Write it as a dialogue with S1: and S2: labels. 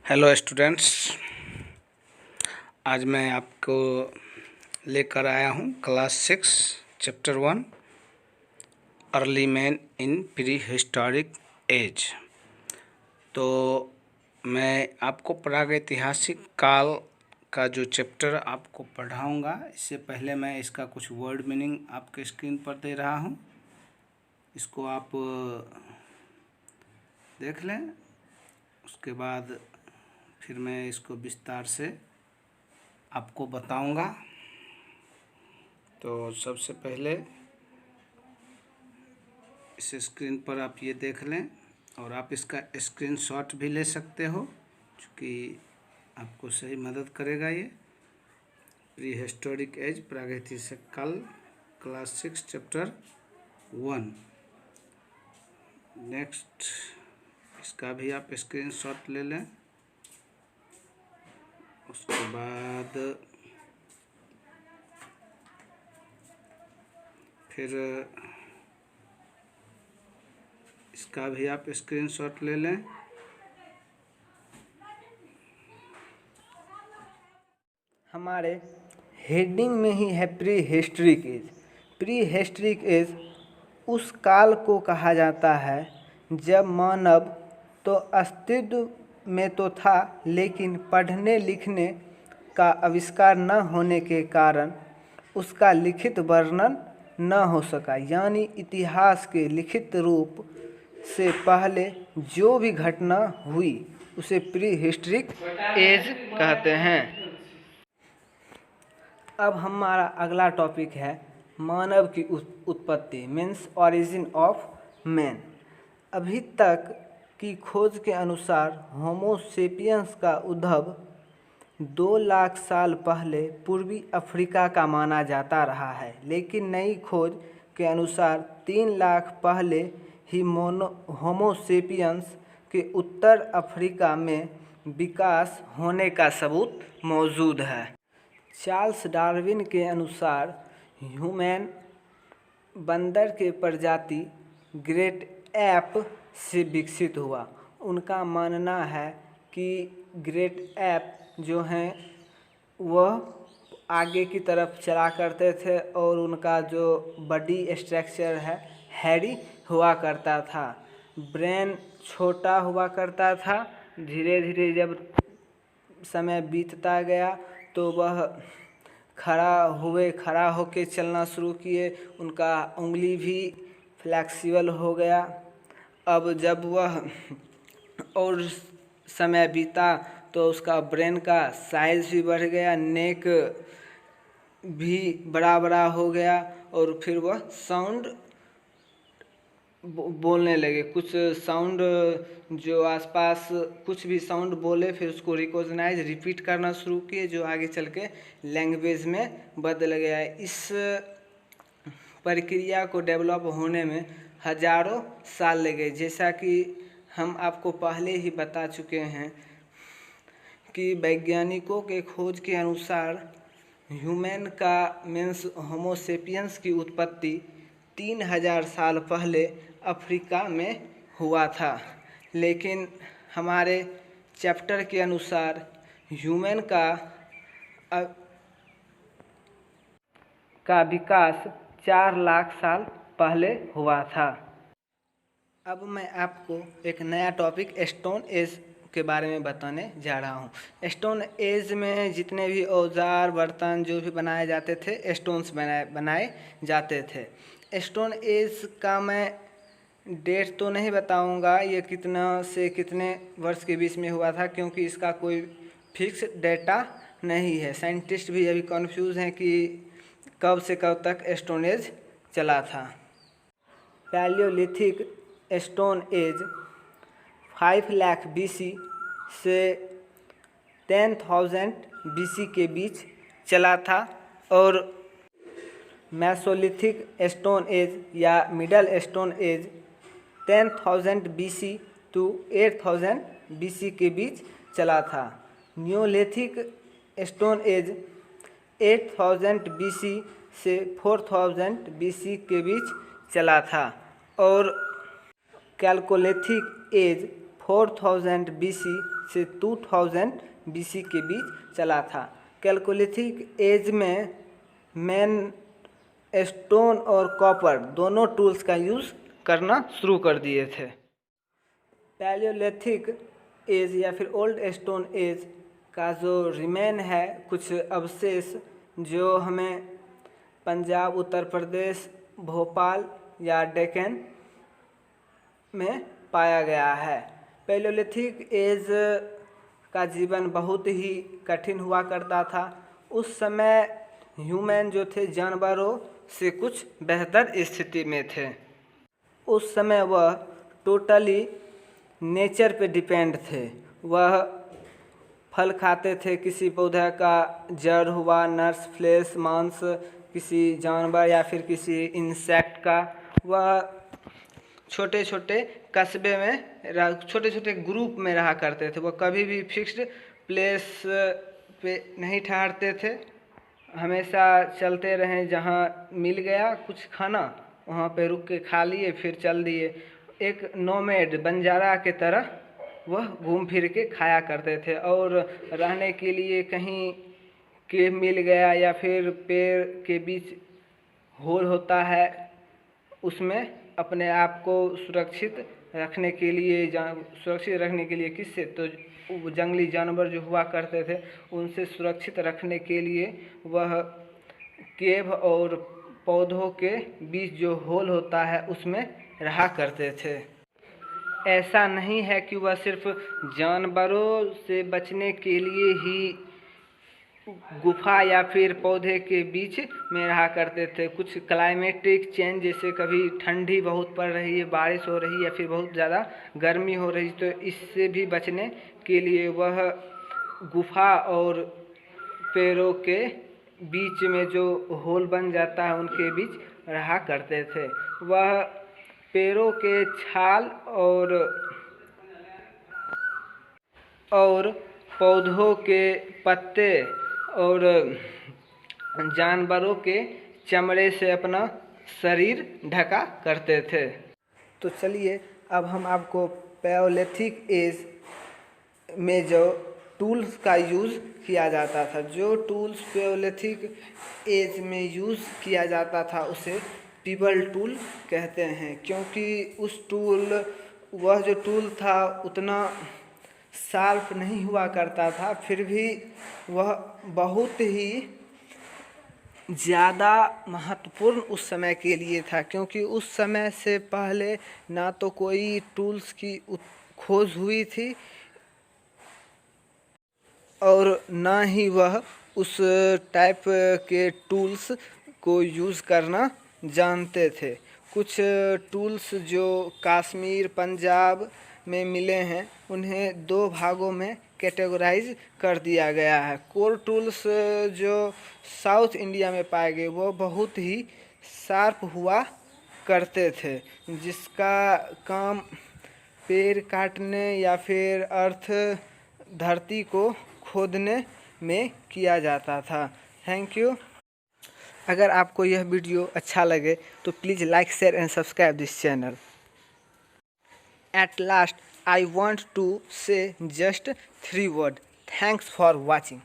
S1: Hello students, आज मैं आपको लेकर आया हूँ class 6 chapter 1 early man in prehistoric age. तो मैं आपको प्रागैतिहासिक काल का जो चैप्टर आपको पढ़ाऊँगा, इससे पहले मैं इसका कुछ वर्ड मीनिंग आपके स्क्रीन पर दे रहा हूँ। इसको आप देख लें, उसके बाद फिर मैं इसको विस्तार से आपको बताऊंगा। तो सबसे पहले इस स्क्रीन पर आप ये देख लें और आप इसका स्क्रीनशॉट भी ले सकते हो, क्योंकि आपको सही मदद करेगा ये। प्री हिस्टोरिक एज प्रागैतिहासिक काल, क्लास 6 चैप्टर 1। नेक्स्ट, इसका भी आप स्क्रीनशॉट ले लें। उसके बाद फिर इसका भी आप स्क्रीनशॉट ले लें।
S2: हमारे हेडिंग में ही है prehistoric age. Prehistoric age उस काल को कहा जाता है जब मानव तो अस्तित्व में तो था, लेकिन पढ़ने लिखने का आविष्कार न होने के कारण उसका लिखित वर्णन न हो सका। यानी इतिहास के लिखित रूप से पहले जो भी घटना हुई उसे प्री हिस्ट्रिक एज कहते हैं। अब हमारा अगला टॉपिक है मानव की उत्पत्ति, मीन्स ओरिजिन ऑफ मैन। अभी तक की खोज के अनुसार होमो सेपियंस का उद्भव 2 लाख साल पहले पूर्वी अफ्रीका का माना जाता रहा है, लेकिन नई खोज के अनुसार 3 लाख पहले ही होमो सेपियंस के उत्तर अफ्रीका में विकास होने का सबूत मौजूद है। चार्ल्स डार्विन के अनुसार ह्यूमन बंदर के प्रजाति ग्रेट एप से विकसित हुआ। उनका मानना है कि ग्रेट एप जो हैं वह आगे की तरफ चला करते थे और उनका जो बॉडी स्ट्रक्चर है हैरी हुआ करता था, ब्रेन छोटा हुआ करता था। धीरे धीरे जब समय बीतता गया तो वह खड़ा होके चलना शुरू किए, उनका उंगली भी फ्लेक्सिबल हो गया। अब जब वह और समय बीता तो उसका ब्रेन का साइज़ भी बढ़ गया, नेक भी बड़ा हो गया और फिर वह साउंड बोलने लगे। कुछ साउंड जो आसपास कुछ भी साउंड बोले फिर उसको रिकॉग्नाइज रिपीट करना शुरू किए, जो आगे चल के लैंग्वेज में बदल गया। इस प्रक्रिया को डेवलप होने में हजारों साल लगे। जैसा कि हम आपको पहले ही बता चुके हैं कि वैज्ञानिकों के खोज के अनुसार ह्यूमन का मीन्स होमो सेपियंस की उत्पत्ति 3000 साल पहले अफ्रीका में हुआ था, लेकिन हमारे चैप्टर के अनुसार ह्यूमन का विकास 4 लाख साल पहले हुआ था। अब मैं आपको एक नया टॉपिक स्टोन एज के बारे में बताने जा रहा हूँ। स्टोन एज में जितने भी औजार बर्तन जो भी बनाए जाते थे, स्टोन्स बनाए जाते थे। स्टोन एज का मैं डेट तो नहीं बताऊंगा ये कितना से कितने वर्ष के बीच में हुआ था, क्योंकि इसका कोई फिक्स डेटा नहीं है। साइंटिस्ट भी अभी कंफ्यूज हैं कि कब से कब तक स्टोन एज चला था। Palaeolithic stone age 5 lakh BC से 10,000 BC के बीच चला था और मेसोलिथिक स्टोन एज या middle stone age 10,000 BC to 8,000 BC के बीच चला था। न्यूलिथिक स्टोन एज 8,000 BC से 4,000 BC के बीच चला था और कैल्कोलिथिक एज 4000 BC से 2000 BC के बीच चला था। कैलकोलिथिक एज में मैन स्टोन और कॉपर दोनों टूल्स का यूज़ करना शुरू कर दिए थे। पैलियोलिथिक एज या फिर ओल्ड स्टोन एज का जो रिमेन है, कुछ अवशेष जो हमें पंजाब, उत्तर प्रदेश, भोपाल या डेक्कन में पाया गया है। पैलियोलिथिक एज का जीवन बहुत ही कठिन हुआ करता था। उस समय ह्यूमन जो थे जानवरों से कुछ बेहतर स्थिति में थे। उस समय वह टोटली नेचर पे डिपेंड थे। वह फल खाते थे, किसी पौधे का जड़ हुआ, नट्स, फ्लेश, मांस किसी जानवर या फिर किसी इंसेक्ट का। वह छोटे छोटे कस्बे में छोटे छोटे ग्रुप में रहा करते थे। वह कभी भी फिक्स्ड प्लेस पे नहीं ठहरते थे, हमेशा चलते रहे। जहाँ मिल गया कुछ खाना वहाँ पे रुक के खा लिए, फिर चल दिए। एक नोमैड, बंजारा के तरह वह घूम फिर के खाया करते थे। और रहने के लिए कहीं केव मिल गया या फिर पेड़ के बीच होल होता है, उसमें अपने आप को सुरक्षित रखने के लिए किससे, तो जंगली जानवर जो हुआ करते थे उनसे सुरक्षित रखने के लिए वह केव और पौधों के बीच जो होल होता है उसमें रहा करते थे। ऐसा नहीं है कि वह सिर्फ जानवरों से बचने के लिए ही गुफा या फिर पौधे के बीच में रहा करते थे। कुछ क्लाइमेटिक चेंज, जैसे कभी ठंडी बहुत पड़ रही है, बारिश हो रही है या फिर बहुत ज़्यादा गर्मी हो रही, तो इससे भी बचने के लिए वह गुफा और पेड़ों के बीच में जो होल बन जाता है उनके बीच रहा करते थे। वह पेड़ों के छाल और पौधों के पत्ते और जानवरों के चमड़े से अपना शरीर ढका करते थे। तो चलिए अब हम आपको पैलियोलिथिक एज में जो टूल्स का यूज़ किया जाता था, जो टूल्स पैलियोलिथिक एज में यूज़ किया जाता था उसे पीबल टूल कहते हैं। क्योंकि वह जो टूल था उतना शार्प नहीं हुआ करता था, फिर भी वह बहुत ही ज़्यादा महत्वपूर्ण उस समय के लिए था। क्योंकि उस समय से पहले ना तो कोई टूल्स की खोज हुई थी और ना ही वह उस टाइप के टूल्स को यूज़ करना जानते थे। कुछ टूल्स जो कश्मीर, पंजाब में मिले हैं उन्हें 2 भागों में कैटेगराइज कर दिया गया है। कोर टूल्स जो साउथ इंडिया में पाए गए वो बहुत ही शार्प हुआ करते थे, जिसका काम पेड़ काटने या फिर धरती को खोदने में किया जाता था। Thank you. अगर आपको यह वीडियो अच्छा लगे तो please like, share and subscribe this channel. At last, I want to say just 3 words. Thanks for watching.